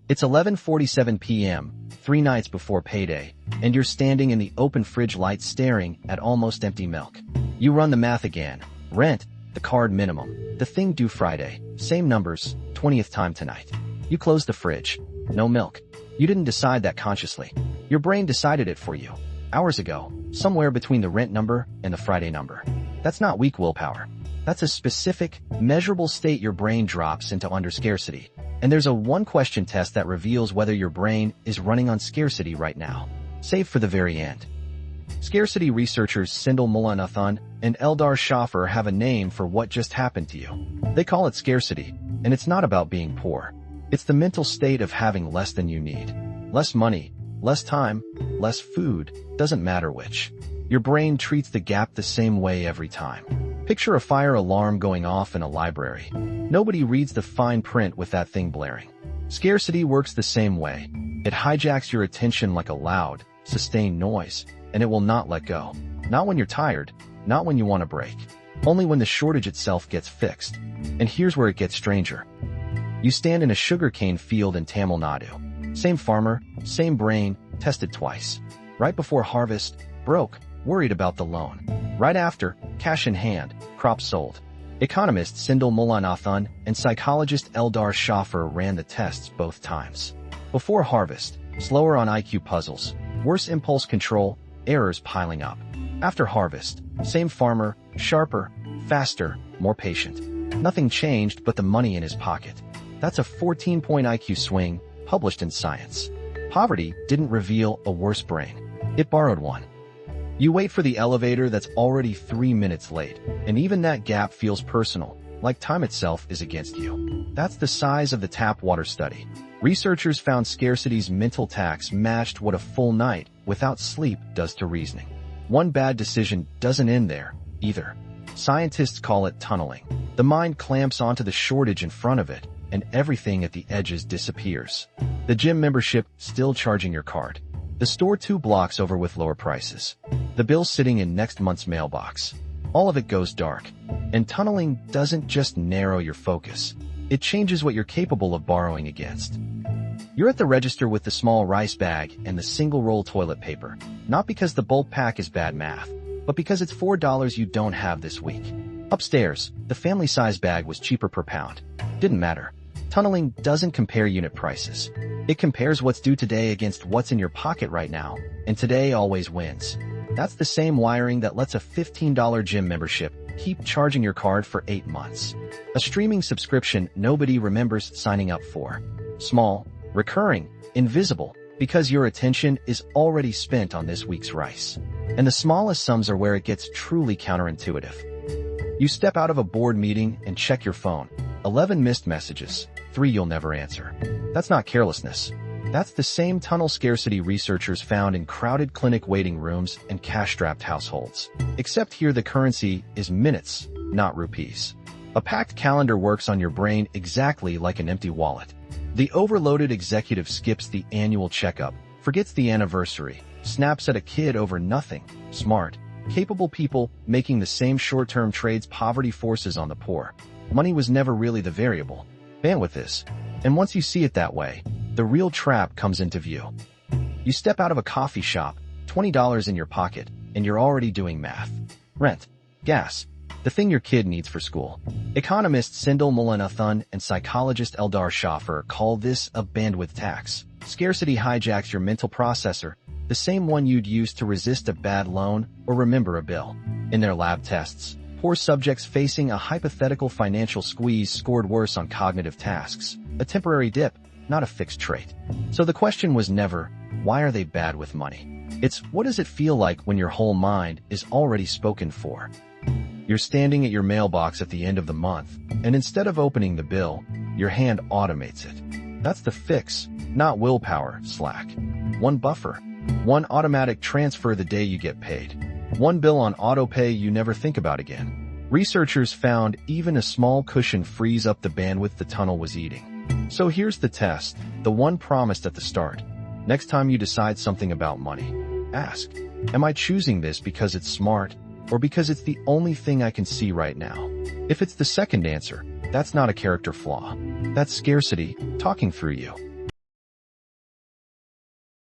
It's 11:47 p.m., 3 nights before payday, and you're standing in the open fridge light staring at almost empty milk. You run the math again. Rent, the card minimum, the thing due Friday, same numbers, 20th time tonight. You close the fridge. No milk. You didn't decide that consciously. Your brain decided it for you. Hours ago, somewhere between the rent number and the Friday number. That's not weak willpower. That's a specific, measurable state your brain drops into under scarcity. And there's a one-question test that reveals whether your brain is running on scarcity right now. Save for the very end. Scarcity researchers Sindel Mullanathon and Eldar Shaffer have a name for what just happened to you. They call it scarcity, and it's not about being poor. It's the mental state of having less than you need. Less money, less time, less food, doesn't matter which. Your brain treats the gap the same way every time. Picture a fire alarm going off in a library. Nobody reads the fine print with that thing blaring. Scarcity works the same way. It hijacks your attention like a loud, sustained noise, and it will not let go. Not when you're tired, not when you want a break. Only when the shortage itself gets fixed. And here's where it gets stranger. You stand in a sugarcane field in Tamil Nadu. Same farmer, same brain, tested twice. Right before harvest, broke, worried about the loan. Right after, cash in hand, crop sold. Economist Sindel Mullanathon and psychologist Eldar Shaffer ran the tests both times. Before harvest, slower on IQ puzzles, worse impulse control, errors piling up. After harvest, same farmer, sharper, faster, more patient. Nothing changed but the money in his pocket. That's a 14-point IQ swing, published in Science. Poverty didn't reveal a worse brain. It borrowed one. You wait for the elevator that's already 3 minutes late, and even that gap feels personal, like time itself is against you. That's the size of the tap water study. Researchers found scarcity's mental tax matched what a full night without sleep does to reasoning. One bad decision doesn't end there, either. Scientists call it tunneling. The mind clamps onto the shortage in front of it, and everything at the edges disappears. The gym membership still charging your card. The store 2 blocks over with lower prices. The bill sitting in next month's mailbox. All of it goes dark. And tunneling doesn't just narrow your focus. It changes what you're capable of borrowing against. You're at the register with the small rice bag and the single-roll toilet paper. Not because the bulk pack is bad math, but because it's $4 you don't have this week. Upstairs, the family-size bag was cheaper per pound. Didn't matter. Tunneling doesn't compare unit prices. It compares what's due today against what's in your pocket right now, and today always wins. That's the same wiring that lets a $15 gym membership keep charging your card for 8 months. A streaming subscription nobody remembers signing up for. Small, recurring, invisible, because your attention is already spent on this week's rice. And the smallest sums are where it gets truly counterintuitive. You step out of a board meeting and check your phone. 11 missed messages, 3 you'll never answer. That's not carelessness. That's the same tunnel scarcity researchers found in crowded clinic waiting rooms and cash-strapped households. Except here the currency is minutes, not rupees. A packed calendar works on your brain exactly like an empty wallet. The overloaded executive skips the annual checkup, forgets the anniversary, snaps at a kid over nothing. Smart, capable people making the same short-term trades poverty forces on the poor. Money was never really the variable. Bandwidth is. And once you see it that way, the real trap comes into view. You step out of a coffee shop, $20 in your pocket, and you're already doing math. Rent, gas, the thing your kid needs for school. Economist Sindel Mullanathon and psychologist Eldar Shaffer call this a bandwidth tax. Scarcity hijacks your mental processor, the same one you'd use to resist a bad loan or remember a bill. In their lab tests, poor subjects facing a hypothetical financial squeeze scored worse on cognitive tasks, a temporary dip, not a fixed trait. So the question was never, why are they bad with money? It's, what does it feel like when your whole mind is already spoken for? You're standing at your mailbox at the end of the month, and instead of opening the bill, your hand automates it. That's the fix, not willpower, slack. One buffer, one automatic transfer the day you get paid. One bill on autopay you never think about again. Researchers found even a small cushion frees up the bandwidth the tunnel was eating. So here's the test, the one promised at the start. Next time you decide something about money, ask, am I choosing this because it's smart or because it's the only thing I can see right now? If it's the second answer, that's not a character flaw. That's scarcity talking through you.